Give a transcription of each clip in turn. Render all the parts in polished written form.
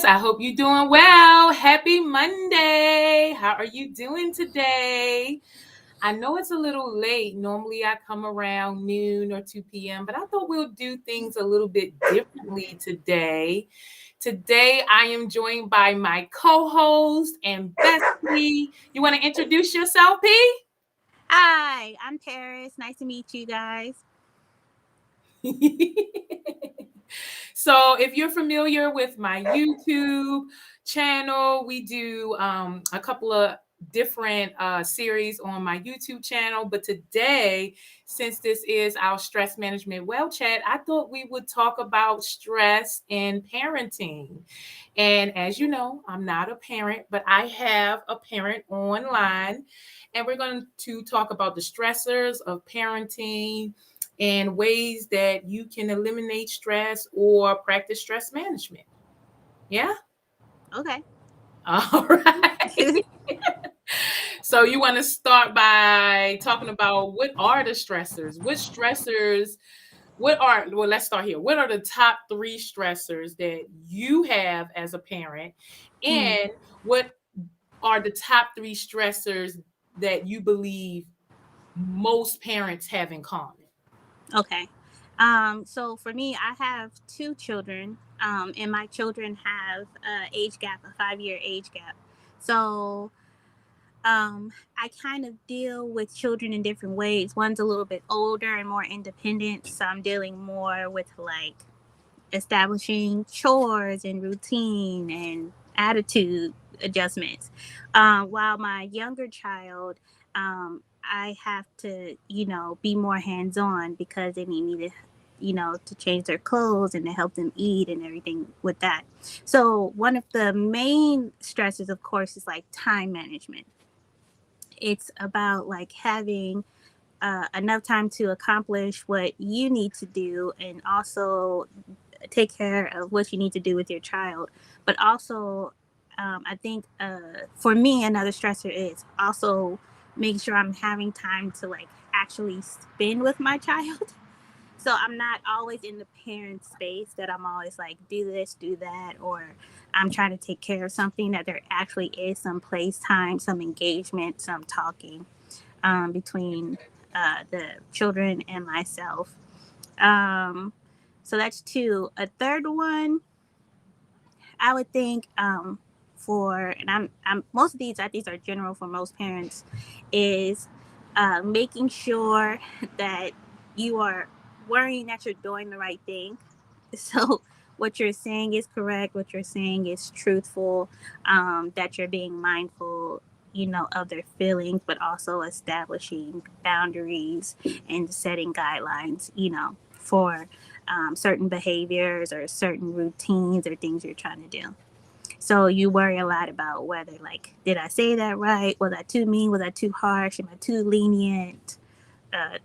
listeners. I hope you're doing well. Happy Monday. How are you doing today? I know it's a little late. Normally I come around noon or 2 p.m., but I thought we'll do things a little bit differently today. Today I am joined by my co-host and bestie. You want to introduce yourself, P? Hi, I'm Paris. Nice to meet you guys. So, if you're familiar with my YouTube channel, we do a couple of different series on my YouTube channel. But today, since this is our stress management well chat, I thought we would talk about stress and parenting. And as you know, I'm not a parent, but I have a parent online. And we're going to talk about the stressors of parenting and ways that you can eliminate stress or practice stress management. Yeah? Okay. All right. So you want to start by talking about what are the stressors? Well, let's start here. What are the top three stressors that you have as a parent? Hmm. And what are the top three stressors that you believe most parents have in common? Okay. So for me, I have two children, and my children have age gap, a 5 year age gap. So I kind of deal with children in different ways. One's a little bit older and more independent, so I'm dealing more with like establishing chores and routine and attitude adjustments. While my younger child, I have to, be more hands on because they need me to, to change their clothes and to help them eat and everything with that. So, one of the main stresses, of course, is like time management. It's about like having enough time to accomplish what you need to do and also take care of what you need to do with your child. But also, I think for me, another stressor is also making sure I'm having time to like actually spend with my child. So I'm not always in the parent space that I'm always like, do this, do that, or I'm trying to take care of something, that there actually is some place time, some engagement, some talking between the children and myself. Um, so that's two. A third one, I would think, for and I'm most of these I think are general for most parents, is making sure that you are worrying that you're doing the right thing. So what you're saying is correct. What you're saying is truthful. That you're being mindful, of their feelings, but also establishing boundaries and setting guidelines, for certain behaviors or certain routines or things you're trying to do. So you worry a lot about whether, like, did I say that right? Was I too mean? Was I too harsh? Am I too lenient?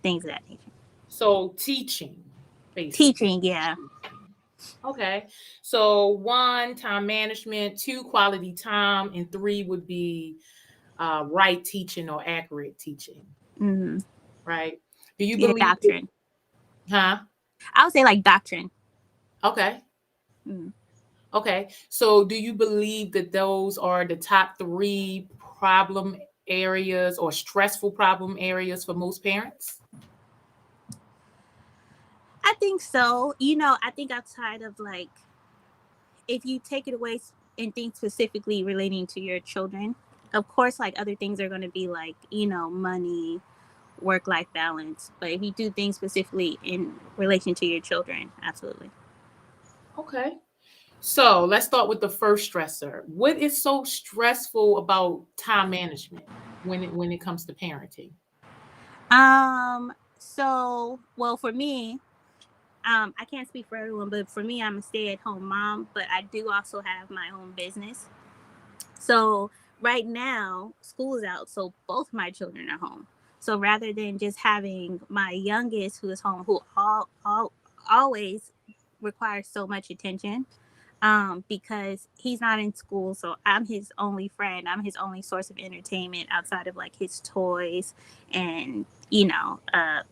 Things of that nature. So teaching, basically. Teaching, yeah. Okay. So one, time management, two, quality time, and three would be right teaching or accurate teaching, Mm-hmm. right? Do you Yeah, believe that, doctrine. huh? I would say like doctrine. Okay. Mm. Okay. So do you believe that those are the top three problem areas or stressful problem areas for most parents? I think so. I think outside of like, if you take it away and think specifically relating to your children, of course, like other things are going to be like, money, work life balance. But if you do things specifically in relation to your children, absolutely. Okay. So let's start with the first stressor. What is so stressful about time management when it comes to parenting? Well, for me, I can't speak for everyone, but for me, I'm a stay at home mom, but I do also have my own business. So right now, school is out, so both my children are home. So rather than just having my youngest who is home, who always requires so much attention, because he's not in school, so I'm his only friend. I'm his only source of entertainment outside of like his toys and a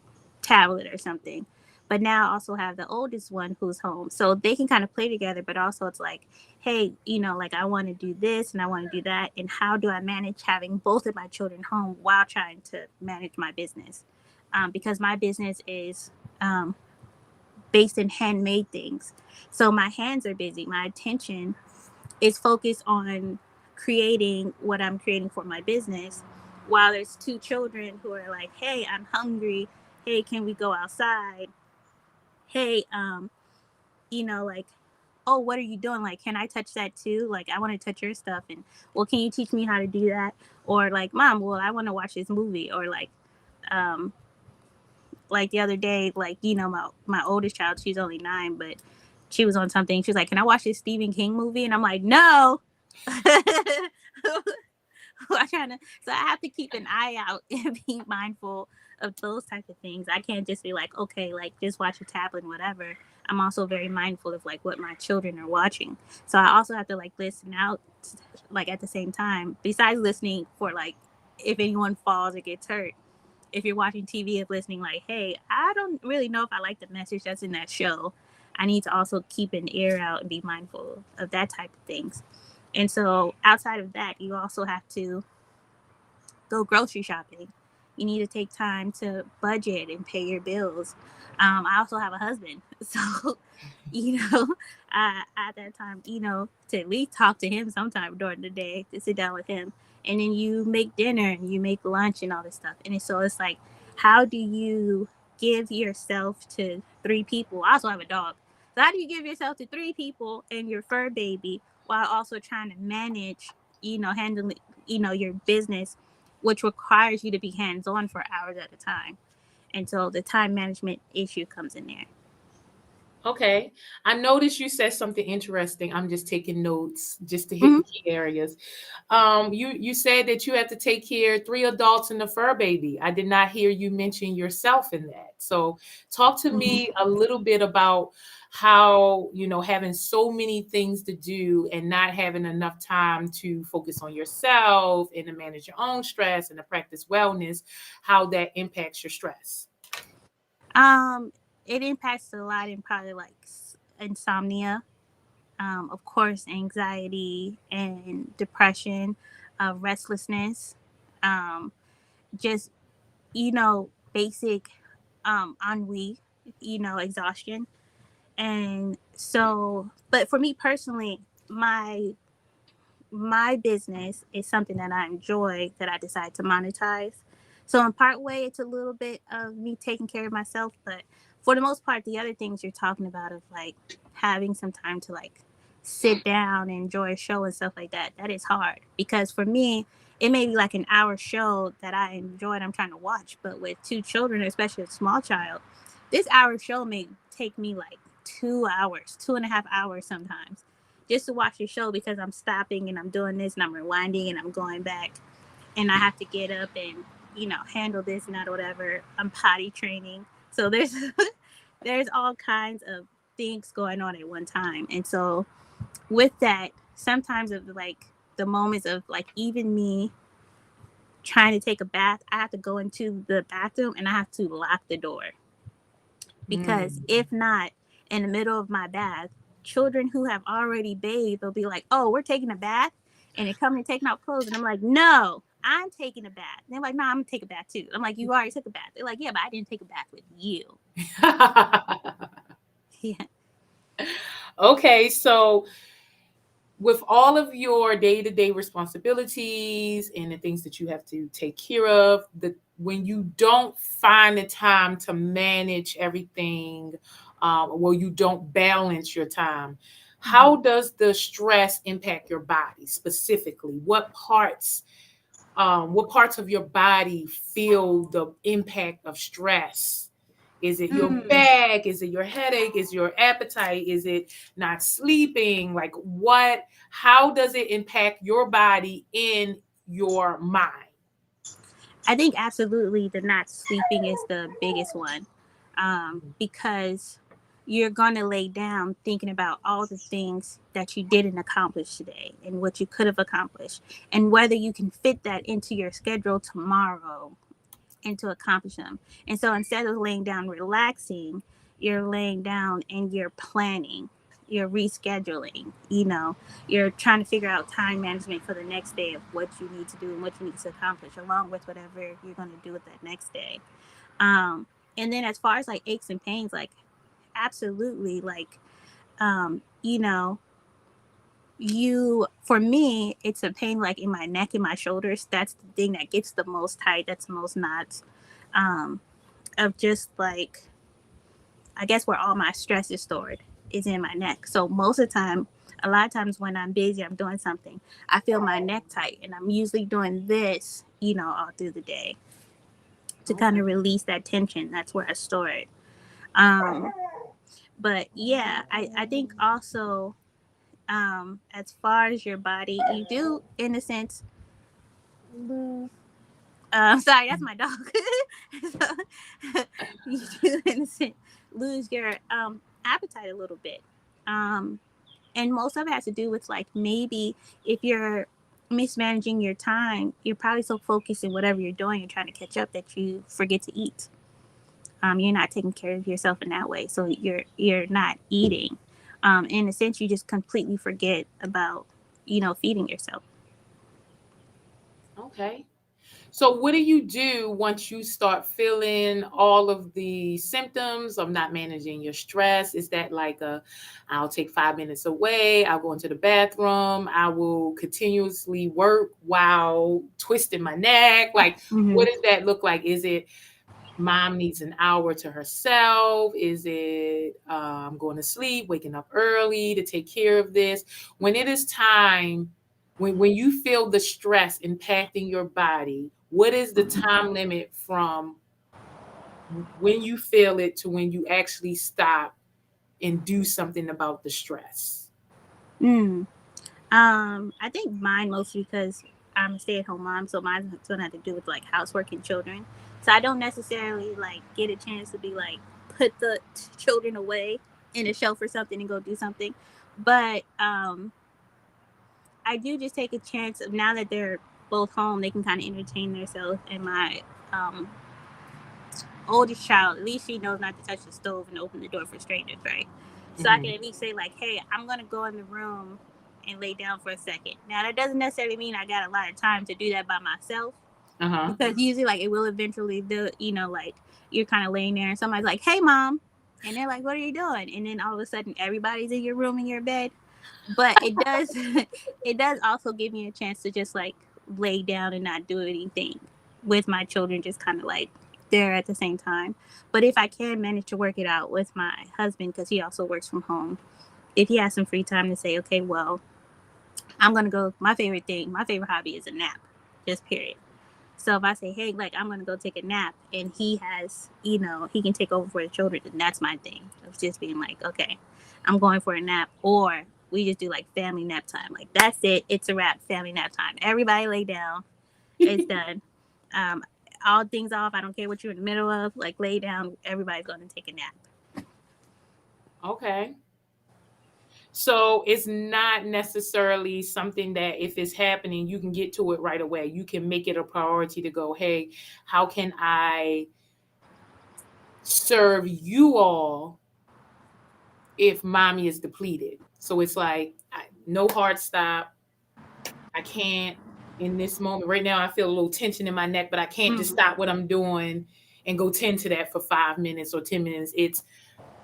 tablet or something. But now I also have the oldest one who's home. So they can kind of play together, but also it's like, hey, like I want to do this and I want to do that. And how do I manage having both of my children home while trying to manage my business? Because my business is based in handmade things. So my hands are busy. My attention is focused on creating what I'm creating for my business, while there's two children who are like, hey, I'm hungry. Hey, can we go outside? Hey, like, oh, what are you doing? Like, can I touch that too? Like, I want to touch your stuff. And, well, can you teach me how to do that? Or like, mom, well, I want to watch this movie. Or um, like the other day, like, my oldest child, she's only 9, but she was on something. She was like, can I watch this Stephen King movie? And I'm like, no. I kind of, so I have to keep an eye out and be mindful of those type of things. I can't just be like, okay, like just watch a tablet and whatever. I'm also very mindful of like what my children are watching. So I also have to like listen out, like at the same time, besides listening for like if anyone falls or gets hurt. If you're watching TV, of listening like, hey, I don't really know if I like the message that's in that show. I need to also keep an ear out and be mindful of that type of things. And so outside of that, you also have to go grocery shopping. You need to take time to budget and pay your bills. I also have a husband. So, you know, at that time, to at least talk to him sometime during the day, to sit down with him. And then you make dinner and you make lunch and all this stuff. And so it's like, how do you give yourself to 3 people? I also have a dog. So how do you give yourself to 3 people and your fur baby while also trying to manage, handling, your business, which requires you to be hands on for hours at a time. And so the time management issue comes in there. Okay. I noticed you said something interesting. I'm just taking notes just to hit Mm-hmm. the key areas. You said that you have to take care of 3 adults and a fur baby. I did not hear you mention yourself in that. So talk to Mm-hmm. me a little bit about how, having so many things to do and not having enough time to focus on yourself and to manage your own stress and to practice wellness, how that impacts your stress. Um, it impacts a lot in probably like insomnia, of course, anxiety and depression, restlessness, um, just, basic ennui, exhaustion. And so, but for me personally, my business is something that I enjoy that I decide to monetize. So in part way, it's a little bit of me taking care of myself, but for the most part, the other things you're talking about of like having some time to like sit down and enjoy a show and stuff like that, that is hard because for me, it may be like an hour show that I enjoyed. I'm trying to watch, but with 2 children, especially a small child, this hour show may take me like 2 hours, 2.5 hours sometimes just to watch the show because I'm stopping and I'm doing this and I'm rewinding and I'm going back and I have to get up and handle this and that or whatever. I'm potty training, so there's there's all kinds of things going on at one time, and so with that, sometimes of like the moments of like even me trying to take a bath, I have to go into the bathroom and I have to lock the door because Mm. if not, in the middle of my bath, children who have already bathed will be like, "Oh, we're taking a bath," and they come and taking out clothes, and I'm like, "No, I'm taking a bath." And they're like, "No, I'm gonna take a bath too." I'm like, "You already took a bath." They're like, "Yeah, but I didn't take a bath with you." Yeah. Okay, so with all of your day-to-day responsibilities and the things that you have to take care of, when you don't find the time to manage everything, well, you don't balance your time, Mm-hmm. how does the stress impact your body specifically? What parts of your body feel the impact of stress? Is it your Mm. back? Is it your headache? Is your appetite? Is it not sleeping? Like what? How does it impact your body in your mind? I think absolutely the not sleeping is the biggest one, because you're going to lay down thinking about all the things that you didn't accomplish today and what you could have accomplished and whether you can fit that into your schedule tomorrow and to accomplish them. And so instead of laying down relaxing, you're laying down and you're planning, you're rescheduling, you're trying to figure out time management for the next day of what you need to do and what you need to accomplish, along with whatever you're going to do with that next day. Um, and then as far as like aches and pains, like absolutely, like, um, you know, for me, it's a pain like in my neck and my shoulders. That's the thing that gets the most tight. That's the most knots. Um, of just like, I guess where all my stress is stored is in my neck. So most of the time, a lot of times when I'm busy, I'm doing something, I feel my neck tight, and I'm usually doing this, all through the day to kind Okay. of release that tension. That's where I store it. Um, but yeah, I think also, as far as your body, you do, in a sense, lose. Sorry, that's my dog. So, you do, in a sense, lose your appetite a little bit. Um, and most of it has to do with like maybe if you're mismanaging your time, you're probably so focused in whatever you're doing, you're trying to catch up that you forget to eat. You're not taking care of yourself in that way, so you're not eating. In a sense, you just completely forget about feeding yourself. Okay. So, what do you do once you start feeling all of the symptoms of not managing your stress? Is that like I'll take 5 minutes away, I'll go into the bathroom, I will continuously work while twisting my neck? Like, Mm-hmm. what does that look like? Is it mom needs an hour to herself? Is it I'm going to sleep, waking up early to take care of this? When it is time, when you feel the stress impacting your body, what is the time limit from when you feel it to when you actually stop and do something about the stress? Mm. I think mine mostly because I'm a stay-at-home mom, so mine's gonna have to do with like housework and children. So I don't necessarily like get a chance to be like put the children away in a shelf or something and go do something. But I do just take a chance of, now that they're both home, they can kind of entertain themselves. And my um, oldest child, at least she knows not to touch the stove and open the door for strangers, right? So I can Hmm. at least say like, hey, I'm gonna go in the room and lay down for a second. Now that doesn't necessarily mean I got a lot of time to do that by myself, Uh-huh. because usually like it will eventually do, like you're kind of laying there and somebody's like, hey mom, and they're like, what are you doing? And then all of a sudden everybody's in your room in your bed. But it does it does also give me a chance to just like lay down and not do anything with my children, just kind of like there at the same time. But if I can manage to work it out with my husband, because he also works from home, if he has some free time to say, okay, well, I'm gonna go, my favorite hobby is a nap, just period. So if I say, hey, like I'm gonna go take a nap, and he has, he can take over for the children, then that's my thing. Of just being like, okay, I'm going for a nap, or we just do like family nap time. Like that's it. It's a wrap. Family nap time. Everybody lay down. It's done. Um, all things off. I don't care what you're in the middle of. Like lay down. Everybody's gonna take a nap. Okay. So it's not necessarily something that if it's happening, you can get to it right away. You can make it a priority to go, hey, how can I serve you all if mommy is depleted? So it's like, no hard stop. I can't in this moment. Right now, I feel a little tension in my neck, but I can't just Mm. stop what I'm doing and go tend to that for 5 minutes or 10 minutes. It's,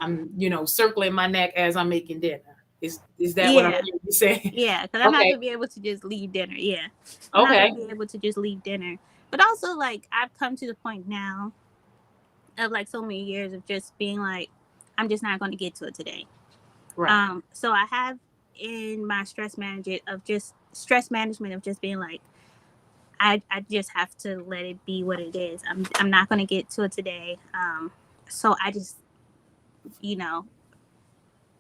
I'm, circling my neck as I'm making dinner. Is that what I'm Yeah. hearing you say? Yeah, because I'm not Okay. gonna be able to just leave dinner. Yeah, I'm not gonna Okay. be able to just leave dinner. But also, like, I've come to the point now of like so many years of just being like, I'm just not gonna get to it today. Right. So I have in my stress management of just being like, I just have to let it be what it is. I'm not gonna get to it today. So I just, you know,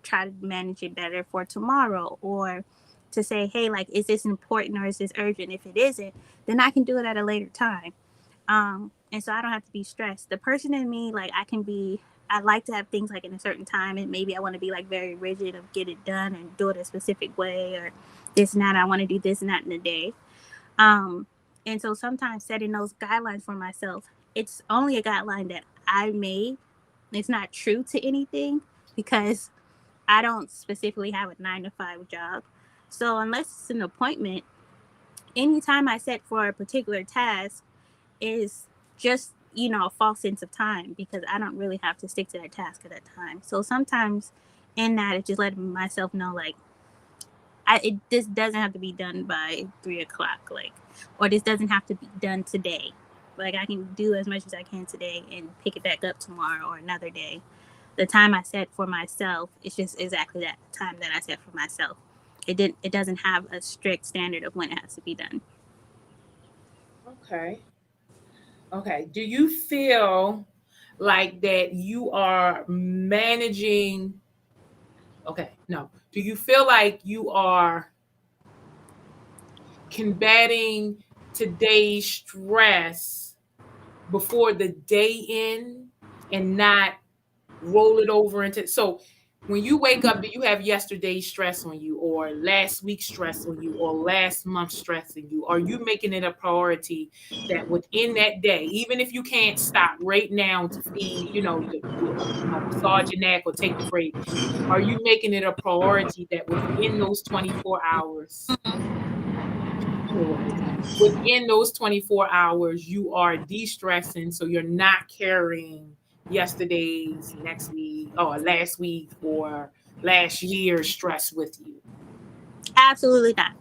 try to manage it better for tomorrow, or to say, hey, like, is this important or is this urgent? If it isn't, then I can do it at a later time. And so I don't have to be stressed. The person in me, like, I like to have things like in a certain time, and maybe I want to be like very rigid of get it done and do it a specific way, or this and that. I want to do this and that in a day. Um, and so sometimes setting those guidelines for myself, it's only a guideline that I made, it's not true to anything because I don't specifically have a 9 to 5 job. So unless it's an appointment, anytime I set for a particular task is just, a false sense of time because I don't really have to stick to that task at that time. So sometimes in that, it just letting myself know, like, this doesn't have to be done by 3 o'clock, like, or this doesn't have to be done today. Like, I can do as much as I can today and pick it back up tomorrow or another day. The time I set for myself is just exactly that time that I set for myself. It doesn't have a strict standard of when it has to be done. Okay. Okay. Do you feel like that you are managing? Okay. No. Do you feel like you are combating today's stress before the day end and not roll it over into, so when you wake up, do you have yesterday's stress on you or last week's stress on you or last month's stress on you? Are you making it a priority that within that day, even if you can't stop right now to feed, massage your neck or take a break, are you making it a priority that within those 24 hours, no worries, within those 24 hours, you are de-stressing so you're not carrying yesterday's, next week, or last week, or last year's stress with you? Absolutely not.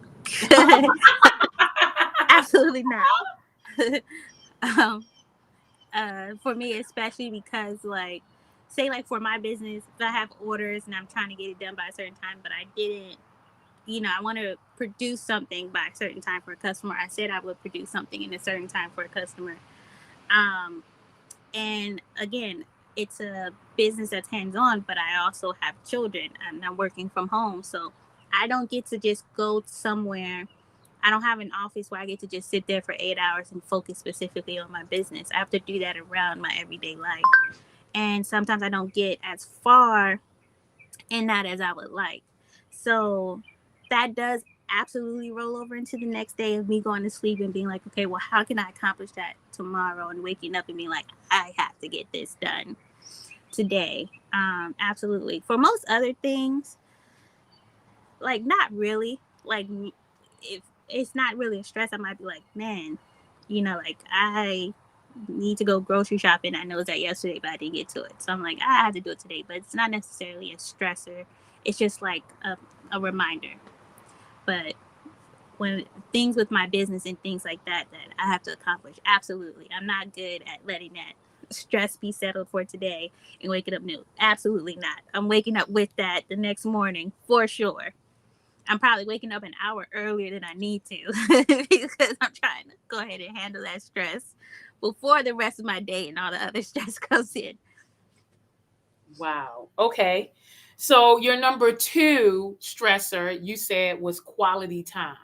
Absolutely not. um, for me, especially because, like, say, like, for my business, if I have orders and I'm trying to get it done by a certain time, but I didn't, I want to produce something by a certain time for a customer. I said I would produce something in a certain time for a customer. Um, and again, it's a business that's hands on, but I also have children and I'm working from home. So I don't get to just go somewhere. I don't have an office where I get to just sit there for 8 hours and focus specifically on my business. I have to do that around my everyday life. And sometimes I don't get as far in that as I would like. So that does absolutely roll over into the next day of me going to sleep and being like, okay, well, how can I accomplish that tomorrow? And waking up and being like, I have to get this done today. Absolutely. For most other things, like, not really. Like, if it's not really a stress, I might be like, man, like, I need to go grocery shopping. I know it was that yesterday, but I didn't get to it. So I'm like, I have to do it today. But it's not necessarily a stressor. It's just like a reminder. But when things with my business and things like that I have to accomplish, absolutely. I'm not good at letting that stress be settled for today and waking up new. Absolutely not. I'm waking up with that the next morning for sure. I'm probably waking up an hour earlier than I need to because I'm trying to go ahead and handle that stress before the rest of my day and all the other stress comes in. Wow. Okay. So your number two stressor, you said, was quality time.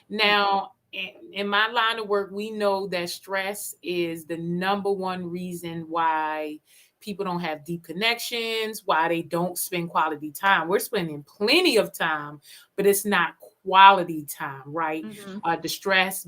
Now, in my line of work, we know that stress is the number one reason why people don't have deep connections, why they don't spend quality time. We're spending plenty of time, but it's not quality time, right? Mm-hmm. The stress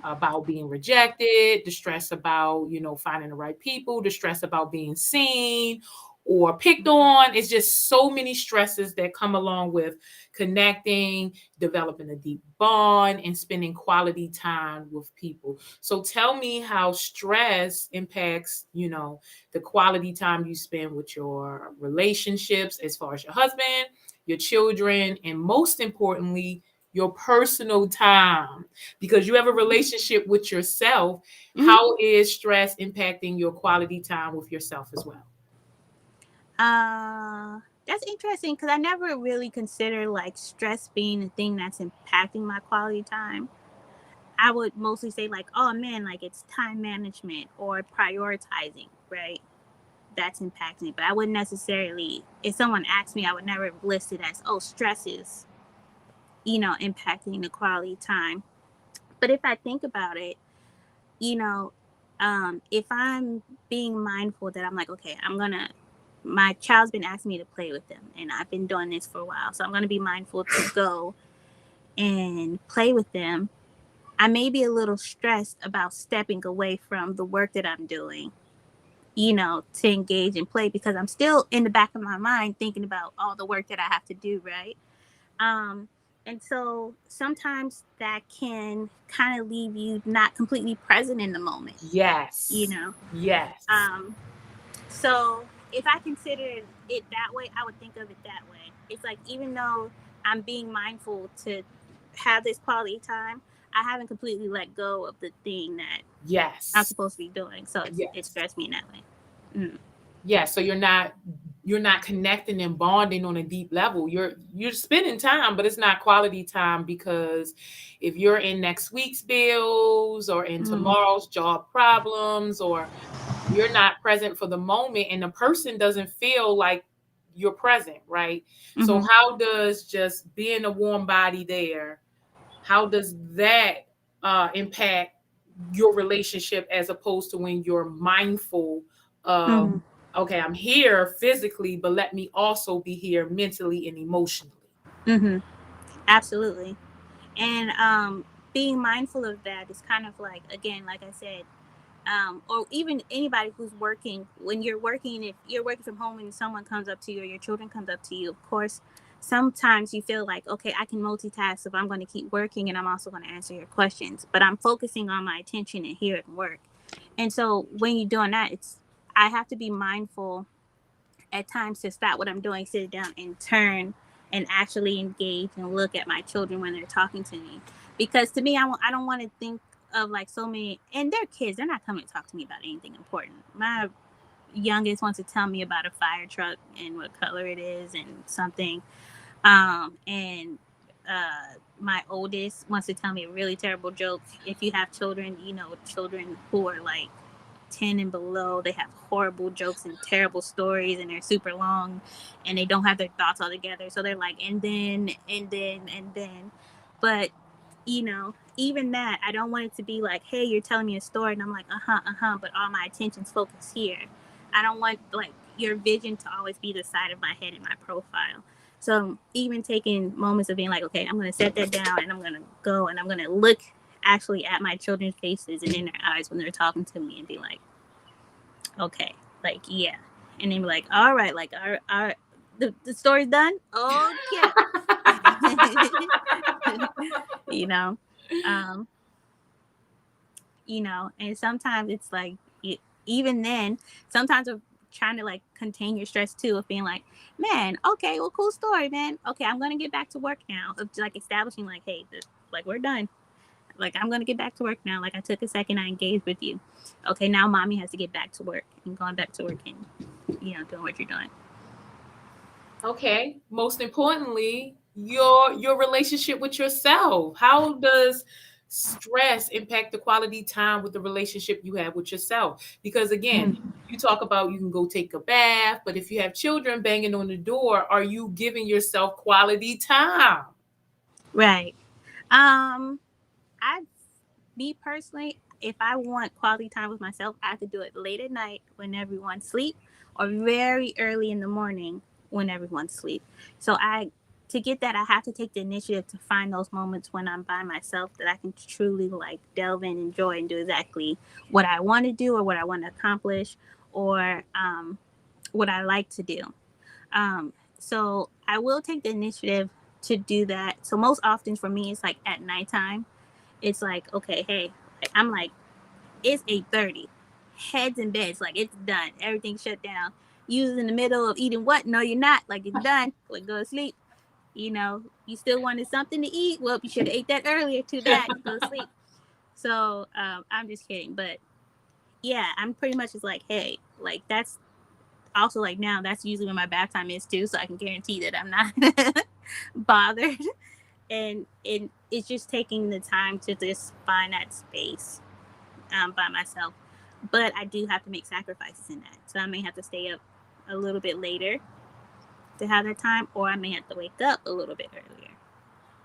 about being rejected, the stress about, finding the right people, the stress about being seen or picked on. It's just so many stresses that come along with connecting, developing a deep bond, and spending quality time with people. So tell me how stress impacts, the quality time you spend with your relationships, as far as your husband, your children, and most importantly, your personal time, because you have a relationship with yourself. Mm-hmm. How is stress impacting your quality time with yourself as well? That's interesting because I never really considered, like, stress being the thing that's impacting my quality time. I would mostly say, like, oh man, like, it's time management or prioritizing, right? That's impacting it. But I wouldn't necessarily, if someone asked me, I would never list it as, oh, stress is, impacting the quality time. But if I think about it, you know, if I'm being mindful that I'm like, okay, my child's been asking me to play with them, and I've been doing this for a while, so I'm gonna be mindful to go and play with them. I may be a little stressed about stepping away from the work that I'm doing to engage and play, because I'm still in the back of my mind thinking about all the work that I have to do, right? Um, and so sometimes that can kind of leave you not completely present in the moment, you Yes. know? Yes. Um, so if I consider it that way, I would think of it that way. It's like, even though I'm being mindful to have this quality time, I haven't completely let go of the thing that I'm Yes. supposed to be doing. So it Yes. stressed me in that way. Mm. Yeah, so you're not connecting and bonding on a deep level. You're spending time, but it's not quality time, because if you're in next week's bills or in Mm. tomorrow's job problems, or you're not present for the moment, and the person doesn't feel like you're present, right? So Mm-hmm. how does just being a warm body there, how does that impact your relationship, as opposed to when you're mindful of, Mm-hmm. okay, I'm here physically, but let me also be here mentally and emotionally. Mm-hmm. Absolutely. And being mindful of that is kind of like, again, like I said, or even anybody who's working, when you're working, if you're working from home and someone comes up to you or your children comes up to you, of course, sometimes you feel like, okay, I can multitask if I'm going to keep working and I'm also going to answer your questions, but I'm focusing on my attention and here at work. And so when you're doing that, I have to be mindful at times to stop what I'm doing, sit down, and turn and actually engage and look at my children when they're talking to me. Because to me, I don't want to think of like so many, and they're kids, they're not coming to talk to me about anything important. My youngest wants to tell me about a fire truck and what color it is and something. And my oldest wants to tell me a really terrible joke. If you have children, children who are like 10 and below, they have horrible jokes and terrible stories, and they're super long, and they don't have their thoughts all together. So they're like, and then. But, even that, I don't want it to be like, hey, you're telling me a story, and I'm like, but all my attention's focused here. I don't want, like, your vision to always be the side of my head in my profile. So even taking moments of being like, okay, I'm going to set that down, and I'm going to go and I'm going to look actually at my children's faces and in their eyes when they're talking to me, and be like, okay, like, yeah. And then be like, all right, like, the story's done. Okay. you know, um, and sometimes it's like, even then, sometimes of trying to like contain your stress too, of being like, man, okay, well, cool story, man. Okay, I'm gonna get back to work now. Of like establishing like, hey, like, we're done. Like, I'm gonna get back to work now. Like, I took a second, I engaged with you. Okay, now mommy has to get back to work, and going back to work, and doing what you're doing. Okay. Most importantly, your relationship with yourself. How does stress impact the quality time with the relationship you have with yourself? Because again, Mm. you talk about you can go take a bath, but if you have children banging on the door, are you giving yourself quality time? Right. I Me personally, if I want quality time with myself, I have to do it late at night when everyone's asleep, or very early in the morning when everyone's asleep. So to get that, I have to take the initiative to find those moments when I'm by myself, that I can truly like delve in, enjoy, and do exactly what I want to do, or what I want to accomplish, or what I like to do. So I will take the initiative to do that. So most often for me, it's like at nighttime. It's like, okay, hey, I'm like, it's 8:30, heads in beds, like, it's done, everything's shut down. You in the middle of eating what? No, you're not. Like, it's done. Like, go to sleep. You still wanted something to eat. Well, you should have ate that earlier. Too bad. Go to sleep. So I'm just kidding, but yeah, I'm pretty much just like, hey, like, that's also like, now that's usually when my bath time is too, so I can guarantee that I'm not bothered. And it's just taking the time to just find that space by myself. But I do have to make sacrifices in that. So I may have to stay up a little bit later to have that time, or I may have to wake up a little bit earlier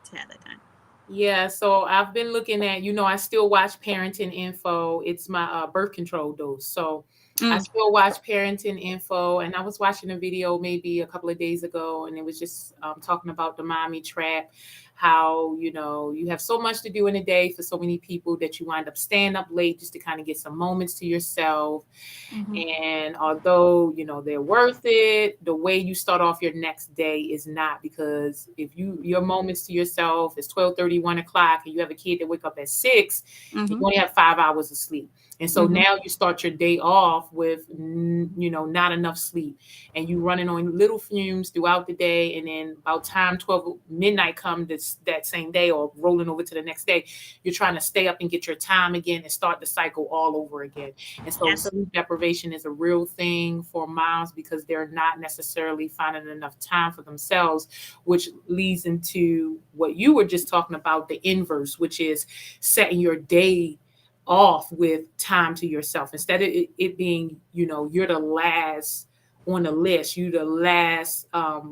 to have that time. Yeah, so I've been looking at, I still watch Parenting Info. It's my birth control dose. So I Mm. still watch Parenting Info. And I was watching a video maybe a couple of days ago, and it was just talking about the mommy trap, how, you have so much to do in a day for so many people that you wind up staying up late just to kind of get some moments to yourself. Mm-hmm. And although, they're worth it, the way you start off your next day is not, because if your moments to yourself is 12:30, 1 o'clock, and you have a kid that wake up at 6, you Mm-hmm. only have 5 hours of sleep. And so Mm-hmm. now you start your day off with, not enough sleep, and you running on little fumes throughout the day. And then about time 12 midnight come that same day, or rolling over to the next day, you're trying to stay up and get your time again and start the cycle all over again. And so Absolutely. sleep deprivation is a real thing for moms, because they're not necessarily finding enough time for themselves, which leads into what you were just talking about, the inverse, which is setting your day off with time to yourself, instead of it being, you're the last on the list, you're the last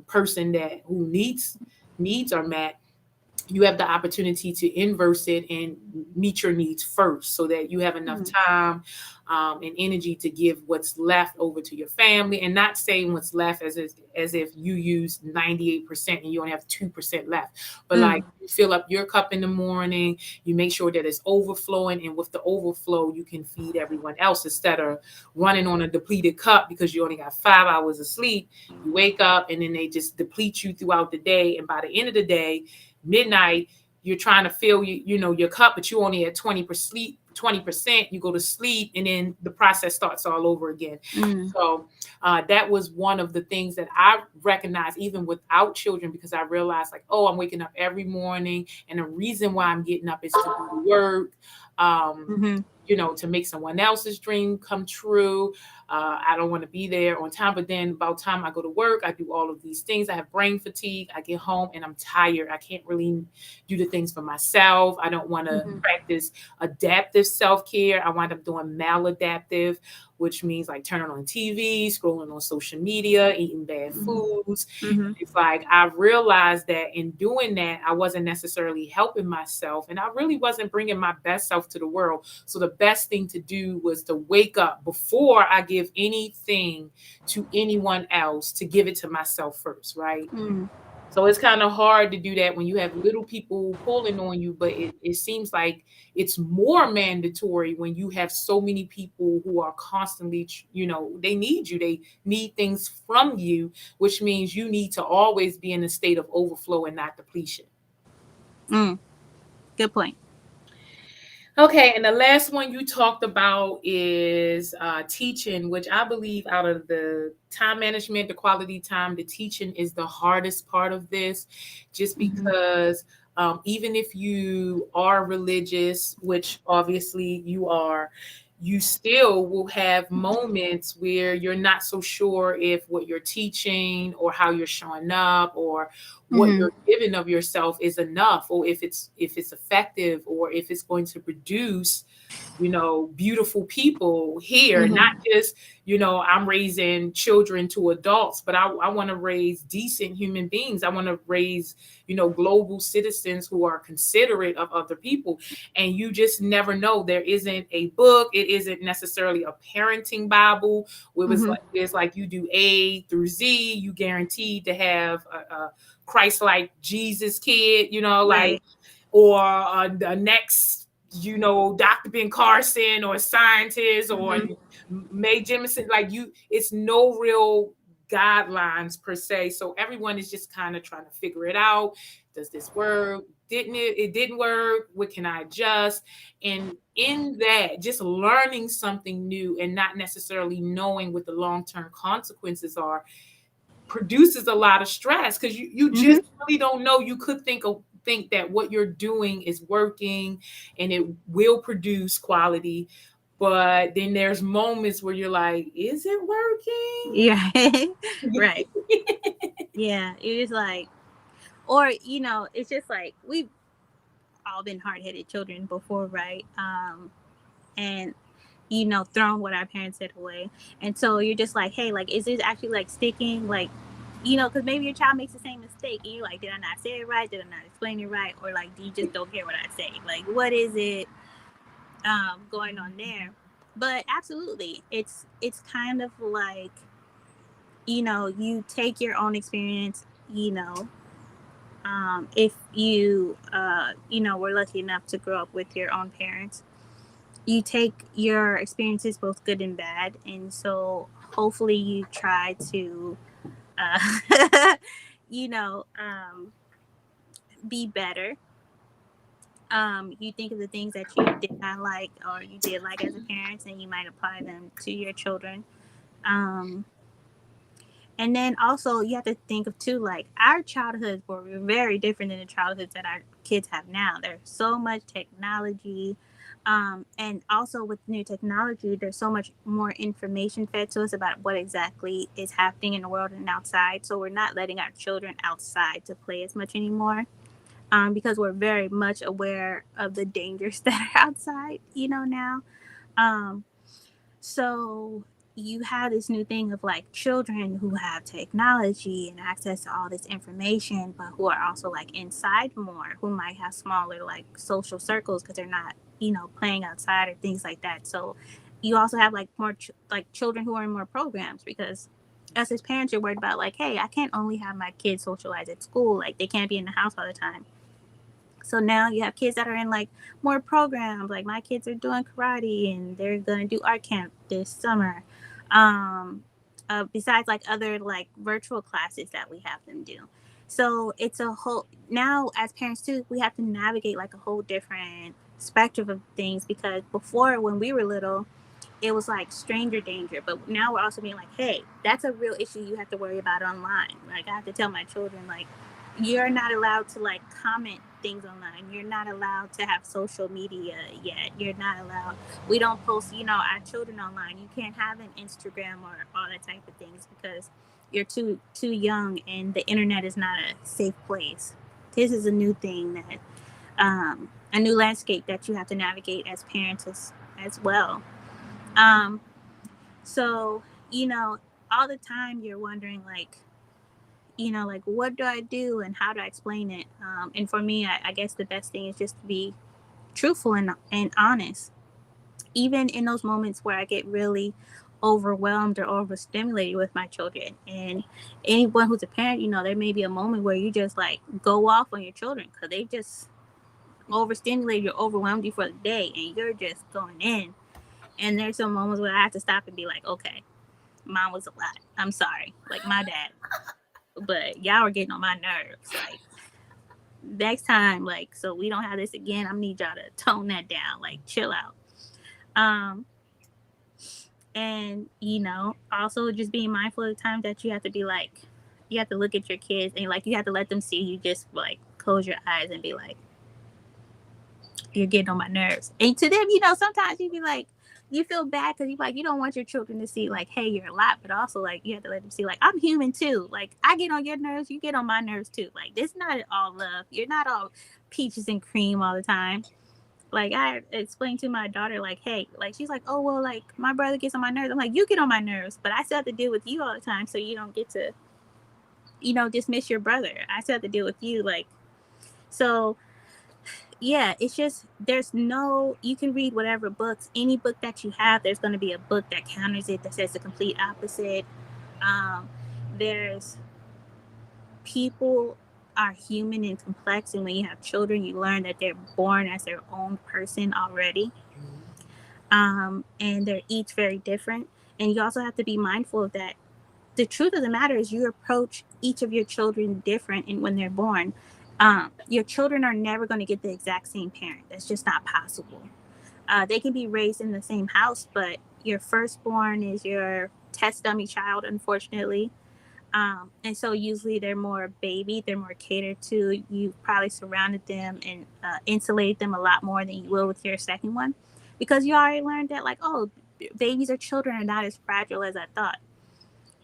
person that who needs are met. You have the opportunity to inverse it and meet your needs first, so that you have enough Mm. time and energy to give what's left over to your family, and not saying what's left as if you use 98% and you only have 2% left, but like, Mm. you fill up your cup in the morning, you make sure that it's overflowing, and with the overflow you can feed everyone else, instead of running on a depleted cup because you only got 5 hours of sleep. You wake up and then they just deplete you throughout the day, and by the end of the day, midnight, you're trying to fill your cup, but you only at 20%. You go to sleep, and then the process starts all over again. Mm. So that was one of the things that I recognized, even without children, because I realized, like, oh, I'm waking up every morning, and the reason why I'm getting up is to go to work. Um, Mm-hmm. to make someone else's dream come true. I don't want to be there on time, but then about time I go to work, I do all of these things. I have brain fatigue. I get home and I'm tired. I can't really do the things for myself. I don't want to Mm-hmm. practice adaptive self-care. I wind up doing maladaptive, which means like turning on TV, scrolling on social media, eating bad foods. Mm-hmm. It's like I realized that in doing that, I wasn't necessarily helping myself, and I really wasn't bringing my best self to the world. So the best thing to do was to wake up before I give anything to anyone else, to give it to myself first, right? Mm-hmm. So it's kind of hard to do that when you have little people pulling on you, but it seems like it's more mandatory when you have so many people who are constantly, they need you. They need things from you, which means you need to always be in a state of overflow and not depletion. Mm. Good point. Okay, and the last one you talked about is teaching, which I believe out of the time management, the quality time, the teaching is the hardest part of this, just Mm-hmm. because even if you are religious, which obviously you are, you still will have moments where you're not so sure if what you're teaching or how you're showing up or what Mm-hmm. you're giving of yourself is enough, or if it's effective, or if it's going to produce beautiful people here, not Mm-hmm. just, I'm raising children to adults, but I want to raise decent human beings. I want to raise, global citizens who are considerate of other people. And you just never know. There isn't a book. It isn't necessarily a parenting Bible. Mm-hmm. It's like you do A through Z, you guaranteed to have a Christ-like Jesus kid, like, Right. or the next, Dr. Ben Carson, or scientist, or Mm-hmm. Mae Jemison. Like, it's no real guidelines per se. So everyone is just kind of trying to figure it out. Does this work? Didn't it? It didn't work. What can I adjust? And in that, just learning something new and not necessarily knowing what the long-term consequences are produces a lot of stress, because you Mm-hmm. just really don't know. You could think that what you're doing is working and it will produce quality, but then there's moments where you're like, is it Yeah. Right. working? Yeah. It is like, or it's just like we've all been hard headed children before, right? And thrown what our parents said away, and so you're just like, hey, like, is this actually like sticking, like, because maybe your child makes the same mistake, and you're like, did I not say it right? Did I not explain it right? Or like, do you just don't care what I say? Like, what is it going on there? But absolutely, it's kind of like, you take your own experience, If you, were lucky enough to grow up with your own parents, you take your experiences, both good and bad, and so hopefully you try to, uh, you know, um, be better. You think of the things that you did not like or you did like as a parent, and you might apply them to your children. Um, And then also you have to think of too, like our childhoods were very different than the childhoods that our kids have now. There's so much technology. And also with new technology, there's so much more information fed to us about what exactly is happening in the world and outside. So we're not letting our children outside to play as much anymore, because we're very much aware of the dangers that are outside, now. Um, so you have this new thing of like children who have technology and access to all this information, but who are also like inside more, who might have smaller like social circles because they're not, playing outside or things like that. So you also have like more like children who are in more programs, because us as parents are worried about like, hey, I can't only have my kids socialize at school, like they can't be in the house all the time. So now you have kids that are in like more programs. Like my kids are doing karate and they're gonna do art camp this summer. Um, Besides like other like virtual classes that we have them do. So it's a whole, now as parents too, we have to navigate like a whole different spectrum of things, because before when we were little, it was like stranger danger, but now we're also being like, hey, that's a real issue you have to worry about online. Like I have to tell my children, like, you're not allowed to like comment things online, you're not allowed to have social media yet, you're not allowed, we don't post, our children online, you can't have an Instagram or all that type of things, because you're too young and the internet is not a safe place. This is a new thing that, a new landscape that you have to navigate as parents as well. um, so, all the time you're wondering, like, like, what do I do and how do I explain it? And for me, I guess the best thing is just to be truthful and honest. Even in those moments where I get really overwhelmed or overstimulated with my children. And anyone who's a parent, there may be a moment where you just like go off on your children because they just overstimulated you, overwhelmed you for the day, and you're just going in. And there's some moments where I have to stop and be like, okay, mine was a lot. I'm sorry. Like my dad. But y'all are getting on my nerves. Like next time, like, so we don't have this again, I need y'all to tone that down. Like chill out. Um and also just being mindful of the time that you have to be like, you have to look at your kids and like you have to let them see you, just like close your eyes and be like, you're getting on my nerves. And to them, sometimes you be like, you feel bad because you like, you don't want your children to see like, hey, you're a lot, but also like you have to let them see like, I'm human too. Like I get on your nerves, you get on my nerves too. Like this not all love. You're not all peaches and cream all the time. Like I explained to my daughter, like, hey, like she's like, oh well, like my brother gets on my nerves. I'm like, you get on my nerves, but I still have to deal with you all the time, so you don't get to, dismiss your brother. I still have to deal with you, like so yeah, it's just there's no, you can read whatever books, any book that you have, there's going to be a book that counters it, that says the complete opposite. um there's People are human and complex, and when you have children you learn that they're born as their own person already. And they're each very different, and you also have to be mindful of that. The truth of the matter is you approach each of your children different, and when they're born, your children are never going to get the exact same parent. That's just not possible. They can be raised in the same house, but your firstborn is your test dummy child, unfortunately. And so usually they're more baby, they're more catered to. You probably surrounded them and insulated them a lot more than you will with your second one, because you already learned that, like, oh, babies or children are not as fragile as I thought.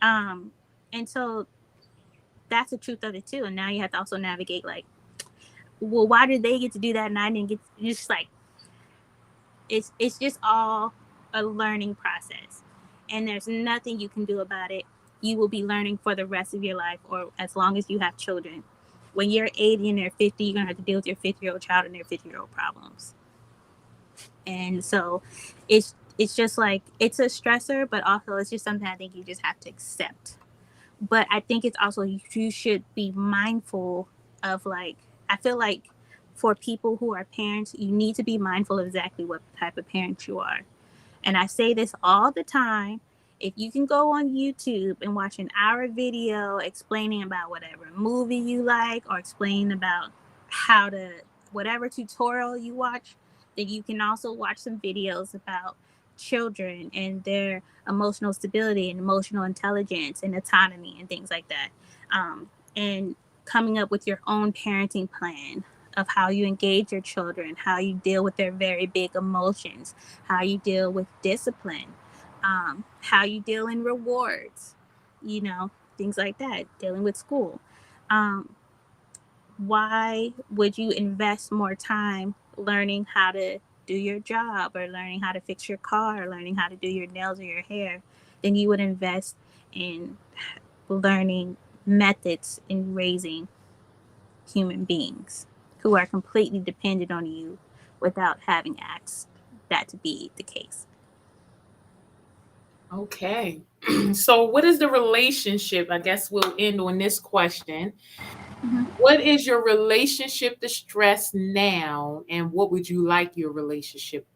Um, and so that's the truth of it too. And now you have to also navigate, like, well, why did they get to do that and I didn't get to? Just like it's just all a learning process, and there's nothing you can do about it. You will be learning for the rest of your life, or as long as you have children. When you're 80 and they're 50, you're gonna have to deal with your 50-year-old child and their 50-year-old problems. And so it's just like it's a stressor, but also it's just something I think you just have to accept. But I think it's also, you should be mindful of like, I feel like for people who are parents, you need to be mindful of exactly what type of parent you are. And I say this all the time. If you can go on YouTube and watch an hour video explaining about whatever movie you like, or explaining about how to, whatever tutorial you watch, then you can also watch some videos about children and their emotional stability and emotional intelligence and autonomy and things like that. And coming up with your own parenting plan of how you engage your children, how you deal with their very big emotions, how you deal with discipline, how you deal in rewards, you know, things like that, dealing with school. Um, why would you invest more time learning how to do your job, or learning how to fix your car, or learning how to do your nails or your hair, than you would invest in learning methods in raising human beings who are completely dependent on you without having asked that to be the case? Okay. So, what is the relationship? I guess we'll end on this question. Mm-hmm. What is your relationship to stress now, and what would you like your relationship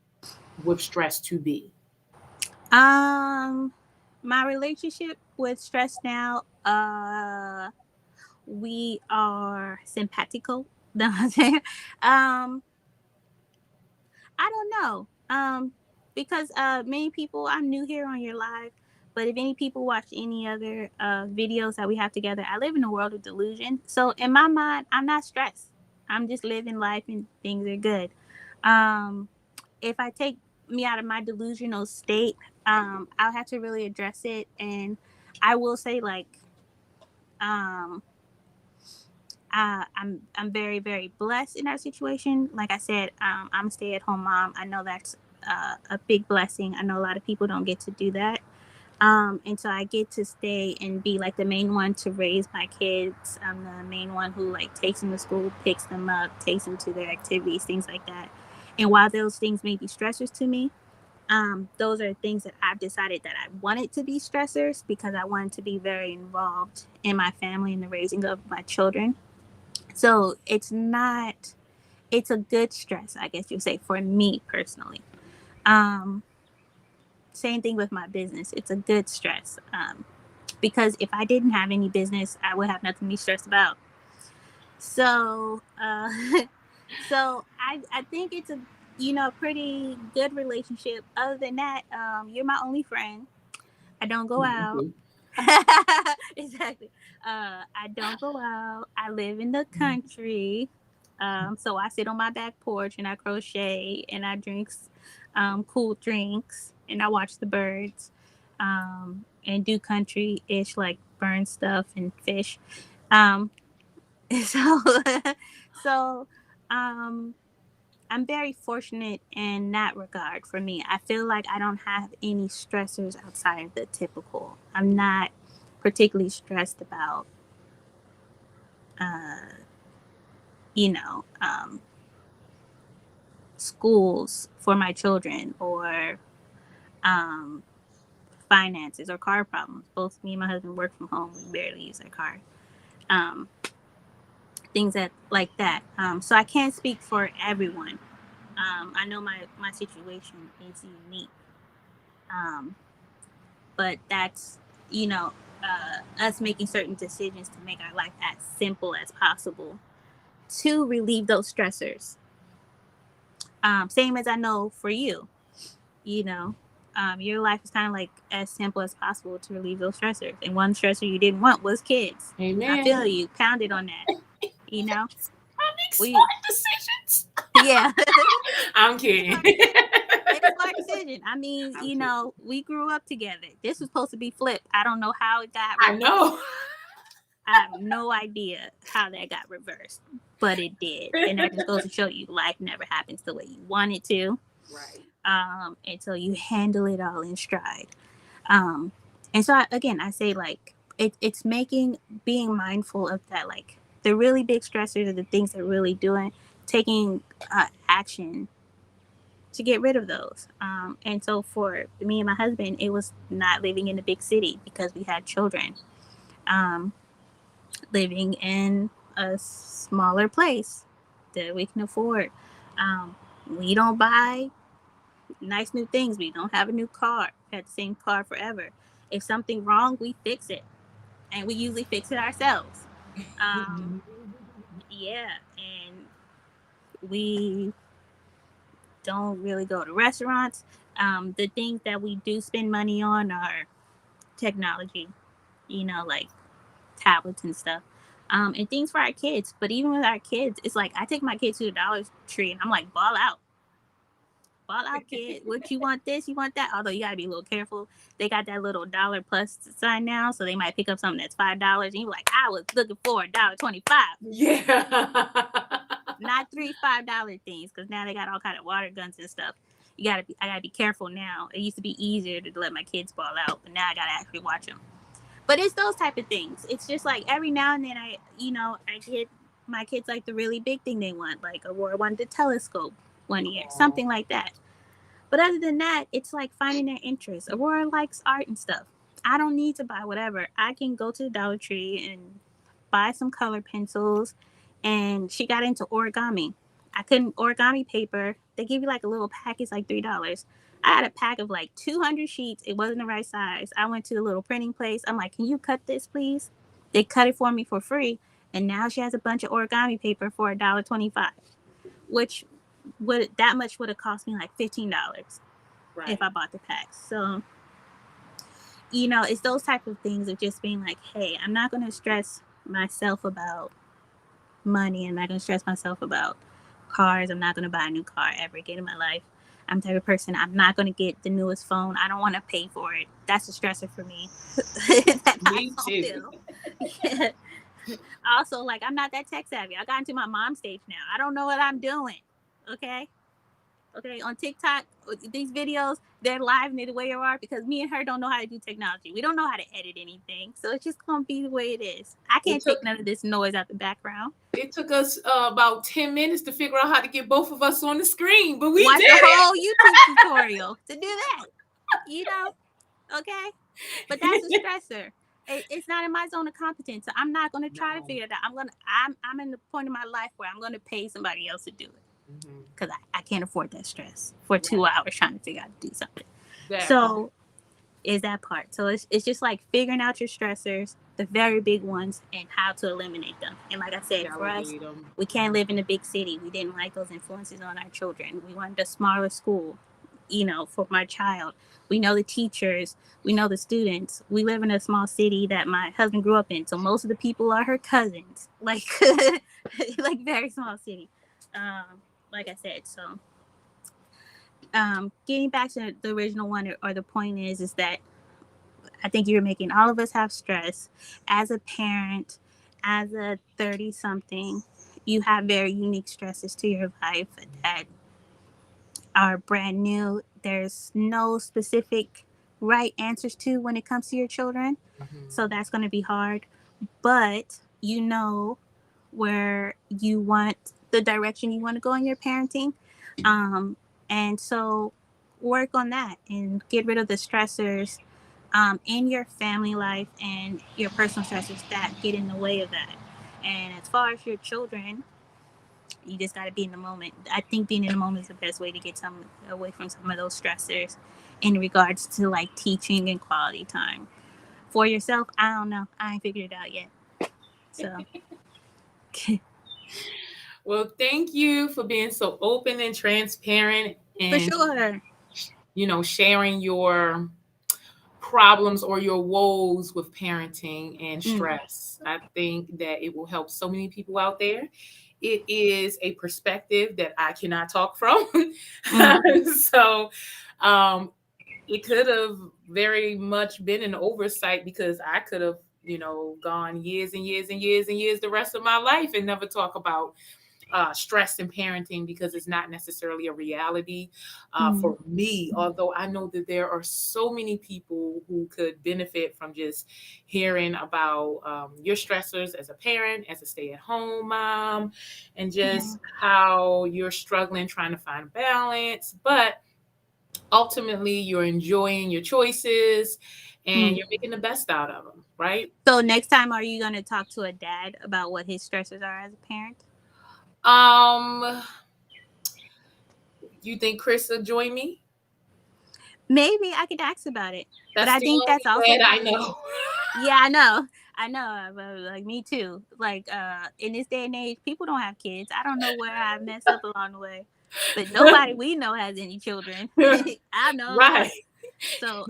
with stress to be? Um, my relationship with stress now, we are simpatico. No, I'm saying, I don't know. Because many people, I'm new here on your live, but if any people watch any other videos that we have together, I live in a world of delusion. So in my mind, I'm not stressed. I'm just living life and things are good. Um, if I take me out of my delusional state, I'll have to really address it. And I will say, like, um, I'm very very blessed in our situation. Like I said, I'm a stay at home mom. I know that's a big blessing. I know a lot of people don't get to do that. And so I get to stay and be like the main one to raise my kids. I'm the main one who like takes them to school, picks them up, takes them to their activities, things like that. And while those things may be stressors to me, those are things that I've decided that I wanted to be stressors because I wanted to be very involved in my family and the raising of my children. So it's not, it's a good stress, I guess you say, for me personally. Um, Same thing with my business. It's a good stress. Because if I didn't have any business, I would have nothing to be stressed about. So, so I think it's a, you know, pretty good relationship. Other than that, you're my only friend. I don't go out. Mhm. Exactly. I don't go out. I live in the country. So I sit on my back porch and I crochet and I drink cool drinks and I watch the birds, and do country ish, like burn stuff and fish. Um, so, so, um, I'm very fortunate in that regard for me. I feel like I don't have any stressors outside of the typical. I'm not particularly stressed about, uh, you know, schools for my children, or um, finances or car problems. Both me and my husband work from home. We barely use our car. Um, Things that like that. So I can't speak for everyone. I know my situation is unique. Um, but that's, you know, us making certain decisions to make our life as simple as possible to relieve those stressors. Same as I know for you, you know, your life is kind of like as simple as possible to relieve those stressors. And one stressor you didn't want was kids. I Amen. feel you, pounded on that. You know, I make we, smart decisions. yeah. I'm kidding. Make a smart decision. I mean, I'm you kidding. know, we grew up together. This was supposed to be flipped. I don't know how it got I reversed. know. I have no idea how that got reversed, but it did. And that just goes to show you life never happens the way you want it to, Right. until you handle it all in stride. Um, and so, again, I say, like, it's making, being mindful of that, like, the really big stressors are the things that really doing, taking action to get rid of those. And so for me and my husband, it was not living in a big city because we had children. Um, Living in a smaller place that we can afford. Um, we don't buy nice new things. We don't have a new car. We had the same car forever. If something wrong, we fix it, and we usually fix it ourselves. Um, yeah, and we don't really go to restaurants. The things that we do spend money on are technology, like tablets and stuff, and things for our kids. But even with our kids, it's like I take my kids to the Dollar Tree and I'm like, ball out, kid. What you want? This, you want that? Although you gotta be a little careful. They got that little dollar plus sign now, so they might pick up something that's $5, and you're like, I was looking for $1.25. Yeah. Not three $5 things, because now they got all kind of water guns and stuff. I gotta be careful now. It used to be easier to let my kids ball out, but now I gotta actually watch them. But it's those type of things. It's just like every now and then I get my kids like the really big thing they want. Like Aurora wanted the telescope one year, something like that. But other than that, it's like finding their interest. Aurora likes art and stuff. I don't need to buy whatever. I can go to the Dollar Tree and buy some color pencils. And she got into origami. I couldn't origami paper. They give you like a little package, like $3. I had a pack of like 200 sheets. It wasn't the right size. I went to the little printing place. I'm like, can you cut this, please? They cut it for me for free. And now she has a bunch of origami paper for $1.25, which would that much would have cost me like $15 Right. if I bought the pack. So, it's those type of things of just being like, hey, I'm not going to stress myself about money. I'm not going to stress myself about cars. I'm not going to buy a new car ever again in my life. I'm the type of person, I'm not going to get the newest phone. I don't want to pay for it. That's a stressor for me. That I Me don't too. do. Yeah. Also, like, I'm not that tech savvy. I got into my mom stage now. I don't know what I'm doing. Okay. Okay, on TikTok, these videos, they're live and they're the way they are because me and her don't know how to do technology. We don't know how to edit anything. So it's just going to be the way it is. I It can't took take none of this noise out the background. it took us about 10 minutes to figure out how to get both of us on the screen, but we Watch did a it. whole YouTube tutorial to do that. You know? Okay? But that's a stressor. It's not in my zone of competence. So I'm not going to try to No. figure it out. I'm in the point in my life where I'm going to pay somebody else to do it because I can't afford that stress for 2 hours trying to figure out how to do something. That part. So is that part. So it's just like figuring out your stressors, the very big ones, and how to eliminate them. And like I said, for us, Delegate them. we can't live in a big city. We didn't like those influences on our children. We wanted a smaller school, for my child. We know the teachers, we know the students. We live in a small city that my husband grew up in. So most of the people are her cousins. Like like very small city. Like I said, so getting back to the original one or the point is that I think you're making all of us have stress as a parent, as a 30 something. You have very unique stresses to your life that are brand new. There's no specific right answers to when it comes to your children. So that's going to be hard. But where you want the direction you want to go in your parenting. Um, and so work on that and get rid of the stressors in your family life and your personal stressors that get in the way of that. And as far as your children, you just got to be in the moment. I think being in the moment is the best way to get some away from some of those stressors in regards to like teaching and quality time. For yourself, I don't know. I ain't figured it out yet. So, Well, thank you for being so open and transparent for and sure. sharing your problems or your woes with parenting and Mm, stress. I think that it will help so many people out there. It is a perspective that I cannot talk from. mm, So um, it could have very much been an oversight because I could have, gone years and years and years and years the rest of my life and never talk about stress in parenting because it's not necessarily a reality mm, for me. Although I know that there are so many people who could benefit from just hearing about your stressors as a parent, as a stay at home mom, and just mm, how you're struggling trying to find balance. But ultimately you're enjoying your choices and Mm. you're making the best out of them, right? So next time, are you going to talk to a dad about what his stresses are as a parent? Um, you think Chris will join me? Maybe I could ask about it. But That's I the think that's only also dad I part of it. know. Yeah, I know. I know. But like me too. Like in this day and age, people don't have kids. I don't know where I messed up along the way. But nobody we know has any children. I'm the only Right. one. So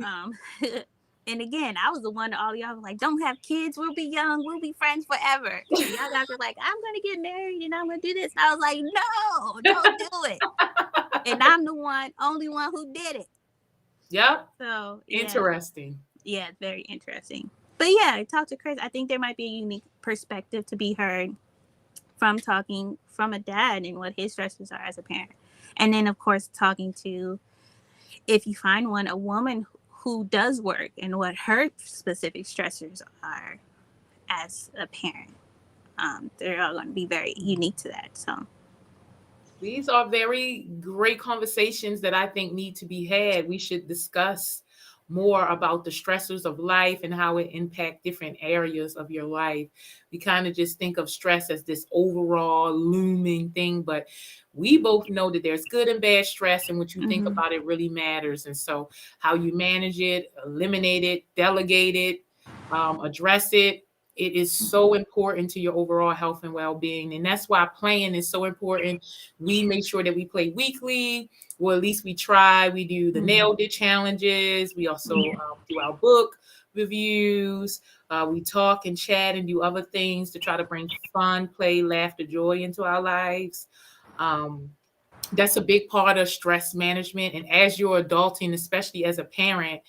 and again, I was the one that all y'all was like, don't have kids, we'll be young, we'll be friends forever. And y'all guys were like, I'm gonna get married and I'm gonna do this. And I was like, no, don't do it. And I'm the only one who did it. Yep. So yeah. Interesting. Yeah, very interesting. But yeah, talk to Chris. I think there might be a unique perspective to be heard from talking from a dad and what his stresses are as a parent. And then, of course, talking to, if you find one, a woman who does work and what her specific stressors are as a parent. They're all going to be very unique to that. So, These are very great conversations that I think need to be had. We should discuss more about the stressors of life and how it impact different areas of your life. We kind of just think of stress as this overall looming thing, but we both know that there's good and bad stress, and what you think mm-hmm, about it really matters. And so, how you manage it, eliminate it, delegate it, address it, it is so important to your overall health and well-being. And that's why playing is so important. We make sure that we play weekly, or at least we try. We do the mm-hmm, nailed it challenges. We also do our book reviews. We talk and chat and do other things to try to bring fun, play, laughter, joy into our lives. Um, that's a big part of stress management. And as you're adulting, especially as a parent,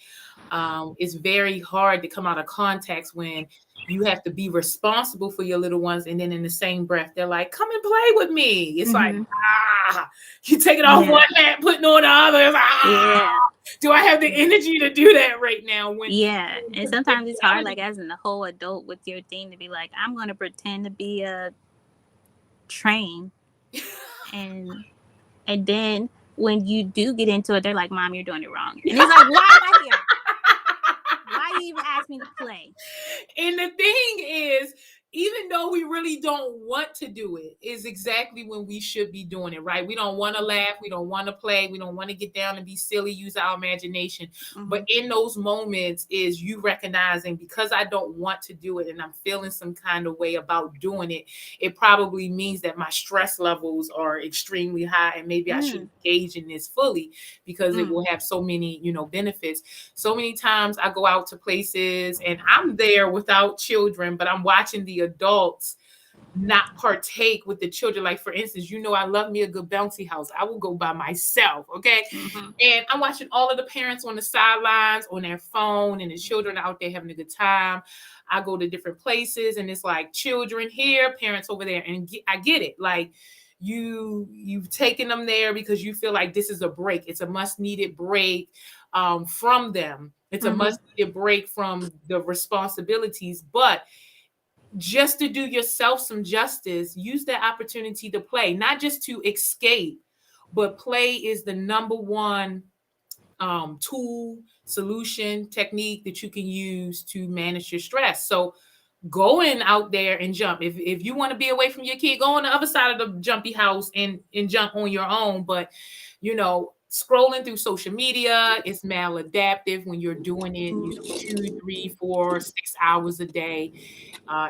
it's very hard to come out of context when you have to be responsible for your little ones, and then in the same breath they're like, come and play with me. It's like, mm-hmm. you take it off Yeah, one hat, putting on the other. It's yeah, do I have the energy to do that right now? When yeah. And sometimes it's hard, like potentiality. as a whole adult with your thing, to be like, I'm going to pretend to be a train and and then when you do get into it, they're like, Mom, you're doing it wrong. And it's like, why am I here? Why you even ask me to play? And the thing is, even though we really don't want to do it, is exactly when we should be doing it, right? We don't want to laugh, we don't want to play, we don't want to get down and be silly, use our imagination. Mm-hmm. But in those moments is you recognizing, because I don't want to do it and I'm feeling some kind of way about doing it, it probably means that my stress levels are extremely high, and maybe I should Mm, engage in this fully, because it mm, will have so many, benefits. So many times I go out to places and I'm there without children, but I'm watching the adults not partake with the children. Like, for instance, I love me a good bouncy house. I will go by myself, okay? mm-hmm, And I'm watching all of the parents on the sidelines on their phone, and the children are out there having a good time. I go to different places and it's like children here, parents over there, and I get it. Like, you've taken them there because you feel like this is a break. It's a must needed break from them. It's a mm-hmm, must needed break from the responsibilities. But just to do yourself some justice, use that opportunity to play, not just to escape, but play is the number one tool, solution, technique that you can use to manage your stress. So going out there and jump. If you want to be away from your kid, go on the other side of the jumpy house and jump on your own. But scrolling through social media is maladaptive when you're doing it, 2, 3, 4, 6 hours a day.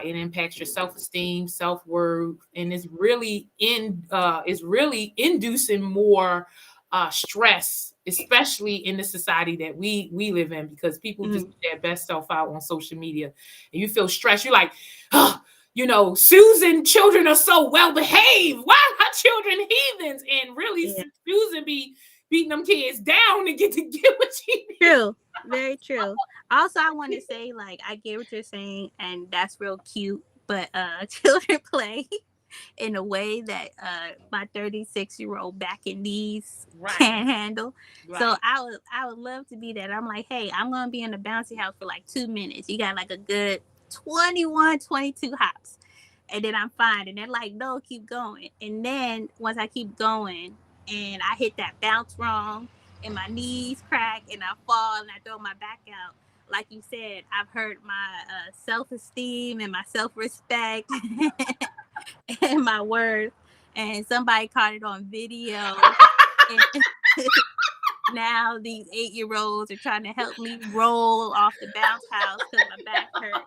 It impacts your self-esteem, self-worth, and is really inducing more stress, especially in the society that we live in, because people just mm. put their best self out on social media, and you feel stressed. You're like, oh, Susan children are so well behaved. Why are my children heathens? And really, Yeah, Susan be beating them kids down to get what she needs. true, very true. Also, I want to say, like, I get what you're saying, and that's real cute. But children play in a way that my 36-year-old back in these Right, can't handle. So right. I would love to be that. I'm like, hey, I'm gonna be in the bouncy house for like 2 minutes. You got like a good 21, 22 hops. And then I'm fine. And they're like, no, keep going. And then once I keep going and I hit that bounce wrong, and my knees crack and I fall and I throw my back out. Like you said, I've hurt my self-esteem and my self-respect and my worth. And somebody caught it on video. And now these 8-year-olds are trying to help me roll off the bounce house because my back hurt.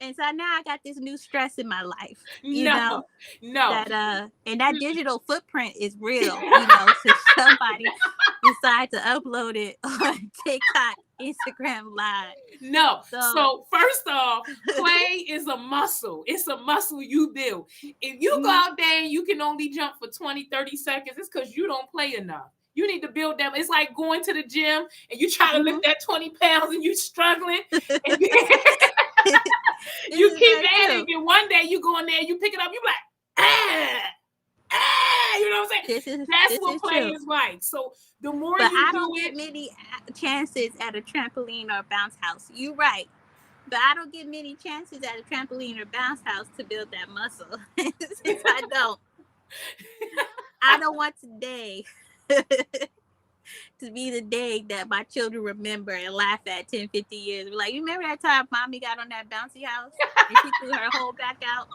And so now I got this new stress in my life, No. that and that digital footprint is real, so somebody decide to upload it on TikTok, Instagram Live. No. So first off, play is a muscle. It's a muscle you build. If you go out there and you can only jump for 20, 30 seconds, it's because you don't play enough. You need to build them. It's like going to the gym and you try to lift that 20 pounds and you struggling. And you keep at it. And one day you go in there, you pick it up, you like, you know what I'm saying? That's what play is like. So the more I don't get many chances at a trampoline or a bounce house. You're right. But I don't get many chances at a trampoline or bounce house to build that muscle. Since I don't. I don't want today to be the day that my children remember and laugh at 10, 50 years. We're like, you remember that time mommy got on that bouncy house and she threw her whole back out?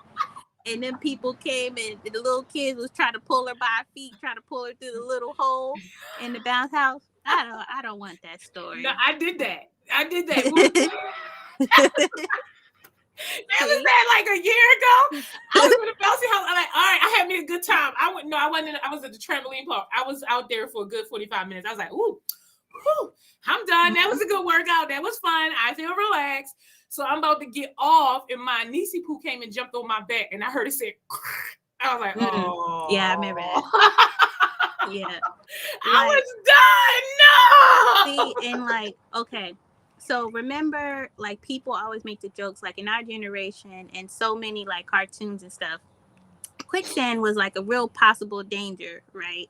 And then people came and the little kids was trying to pull her by her feet, trying to pull her through the little hole in the bounce house. I don't want that story. No, I did that. That was that like a year ago. I was in a bouncy house. I'm like, all right, I had me a good time. I wasn't. I was at the trampoline park. I was out there for a good 45 minutes. I was like, ooh, I'm done. That was a good workout. That was fun. I feel relaxed. So I'm about to get off, and my niecey poo came and jumped on my back, and I heard it say, I was like, oh. Yeah, I remember that. Yeah. I was done. No. See, and like, okay. So remember, like, people always make the jokes, like in our generation and so many like cartoons and stuff, quicksand was like a real possible danger, right?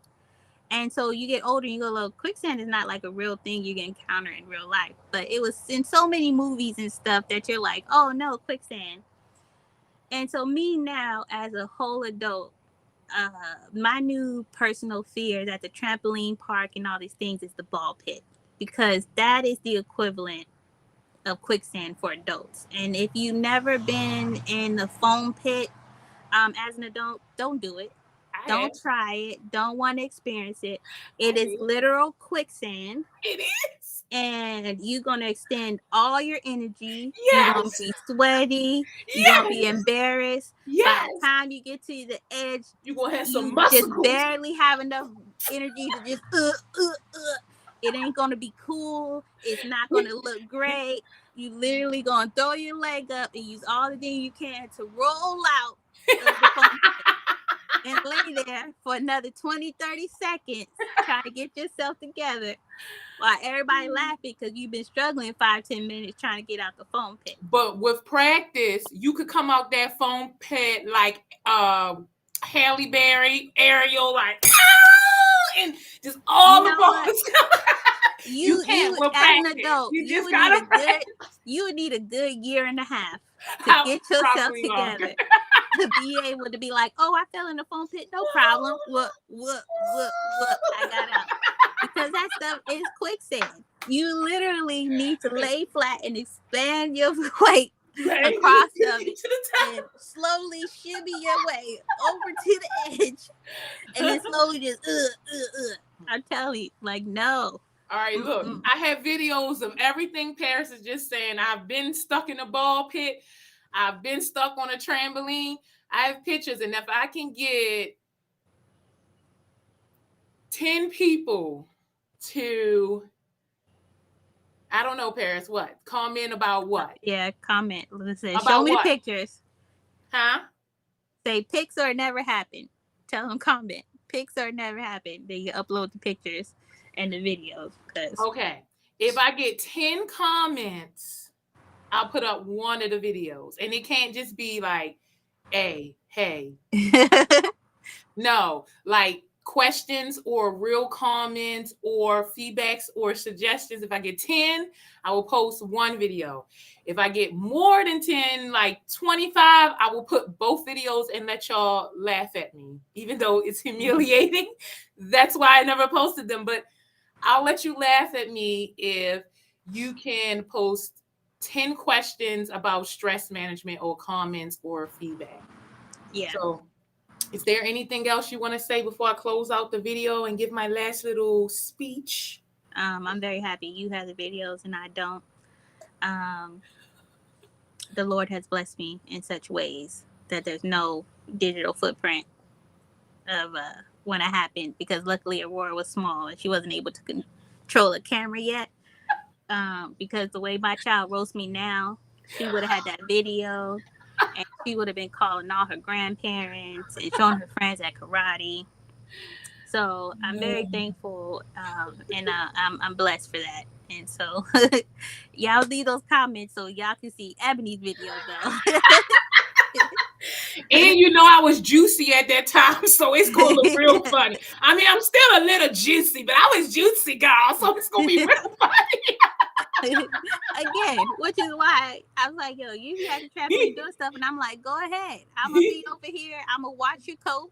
And so you get older and you go, look, quicksand is not like a real thing you can encounter in real life. But it was in so many movies and stuff that you're like, oh no, quicksand. And so me now as a whole adult, my new personal fear is at the trampoline park and all these things is the ball pit. Because that is the equivalent of quicksand for adults. And if you've never been in the foam pit as an adult, don't do it. Don't try it. Don't want to experience it. It is literal quicksand. It is. And you're going to extend all your energy. Yes. You're going to be sweaty. You're going to be embarrassed. Yes. By the time you get to the edge, you're going to have some muscle. Just barely have enough energy to just It ain't going to be cool. It's not going to look great. You literally going to throw your leg up and use all the thing you can to roll out of the foam and lay there for another 20, 30 seconds trying to get yourself together while everybody laughing because you've been struggling 5-10 minutes trying to get out the foam pit. But with practice, you could come out that foam pit like Halle Berry, Ariel, like and just all the balls. You can't as an adult. You would need a good year and a half to get yourself together to be able to be like, oh, I fell in the foam pit, no problem. Look, I got out. Because that stuff is quicksand. You literally need to lay flat and expand your weight across of it and slowly shimmy your way over to the edge and then slowly just I'm telling you, like, no. All right, look, I have videos of everything Paris is just saying. I've been stuck in a ball pit. I've been stuck on a trampoline. I have pictures, and if I can get 10 people to, I don't know, Paris, what? Comment about what? Yeah, comment. Listen, show me the pictures. Huh? Say pics or never happened. Tell them comment. Pics or never happened. Then you upload the pictures and the videos. Okay. If I get 10 comments, I'll put up one of the videos. And it can't just be like, hey. No, like questions or real comments or feedbacks or suggestions. If I get 10, I will post one video. If I get more than 10, like 25, I will put both videos and let y'all laugh at me, even though it's humiliating. That's why I never posted them. But I'll let you laugh at me if you can post 10 questions about stress management or comments or feedback. Yeah. So, is there anything else you want to say before I close out the video and give my last little speech? I'm very happy you have the videos and I don't. Um, the Lord has blessed me in such ways that there's no digital footprint of when it happened, because luckily Aurora was small and she wasn't able to control a camera yet. Because the way my child roasts me now, she would have had that video and she would have been calling all her grandparents and showing her friends at karate. So I'm very thankful, and I'm blessed for that. And so y'all leave those comments so y'all can see Ebony's videos though. And you know I was juicy at that time, so it's gonna look real funny. I mean, I'm still a little juicy, but I was juicy, girl, so it's gonna be real funny. Again, which is why I was like, yo, you be at the trampoline doing stuff, and I'm like, go ahead. I'm gonna be over here. I'm gonna watch your coat.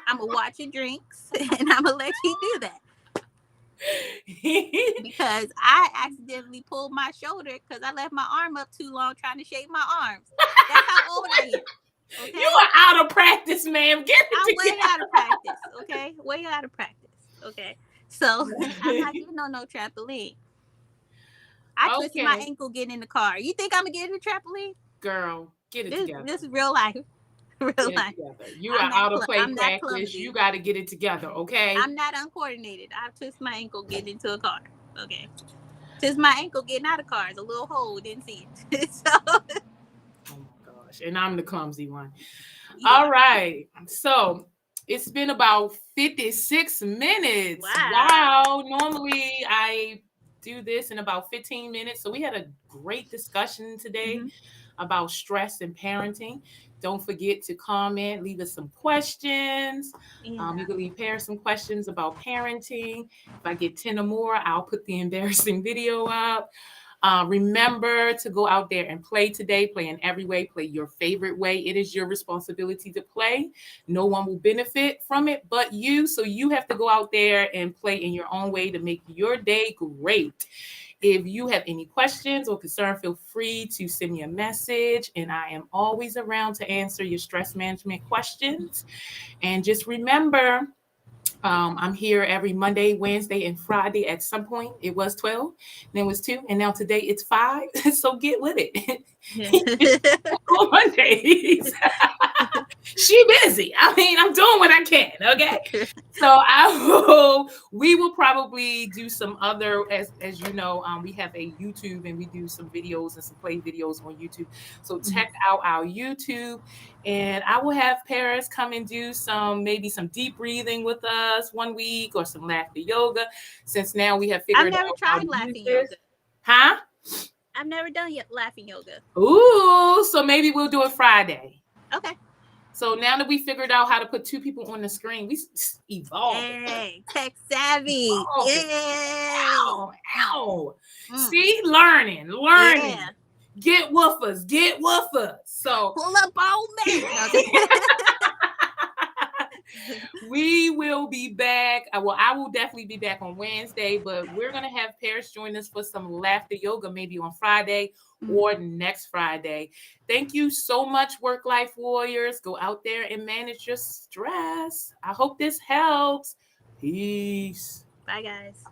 I'm gonna watch your drinks, and I'm gonna let you do that. Because I accidentally pulled my shoulder because I left my arm up too long trying to shake my arms. That's how old I am. Okay? You are out of practice, ma'am. Get it I'm together. way out of practice. Okay, way out of practice. Okay, so I'm not getting on no trampoline. I twisted my ankle getting in the car. You think I'm gonna get in the trampoline? Girl, get it together. This is real life. Real life. You are out of play practice. You got to get it together, okay? I'm not uncoordinated. I twist my ankle getting into a car. Okay. Twist my ankle getting out of cars. A little hole, didn't see it. So. Oh my gosh. And I'm the clumsy one. All right. So it's been about 56 minutes. Wow. Normally I do this in about 15 minutes. So we had a great discussion today about stress and parenting. Don't forget to comment, leave us some questions. You can leave Paris some questions about parenting. If I get 10 or more, I'll put the embarrassing video up. Remember to go out there and play today. Play in every way. Play your favorite way. It is your responsibility to play. No one will benefit from it but you. So you have to go out there and play in your own way to make your day great. If you have any questions or concern, feel free to send me a message, and I am always around to answer your stress management questions. And just remember, I'm here every Monday, Wednesday, and Friday. At some point, it was 12, then it was 2, and now today it's 5. So get with it. On Mondays. She busy. I mean, I'm doing what I can. Okay. So we will probably do some other, as you know, we have a YouTube and we do some videos and some play videos on YouTube. So check out our YouTube, and I will have Paris come and do maybe some deep breathing with us one week, or some laughter yoga, since now we have figured out. I've never tried laughing yoga. Huh? I've never done yet laughing yoga. Ooh, so maybe we'll do it Friday. Okay. So now that we figured out how to put 2 people on the screen, we evolved. Hey, tech savvy. Ow, ow. See, learning. Yeah. Get woofers. So pull up on me. We will be back. Well, I will definitely be back on Wednesday, but we're going to have Paris join us for some laughter yoga, maybe on Friday or next Friday. Thank you so much, Work Life Warriors. Go out there and manage your stress. I hope this helps. Peace. Bye, guys.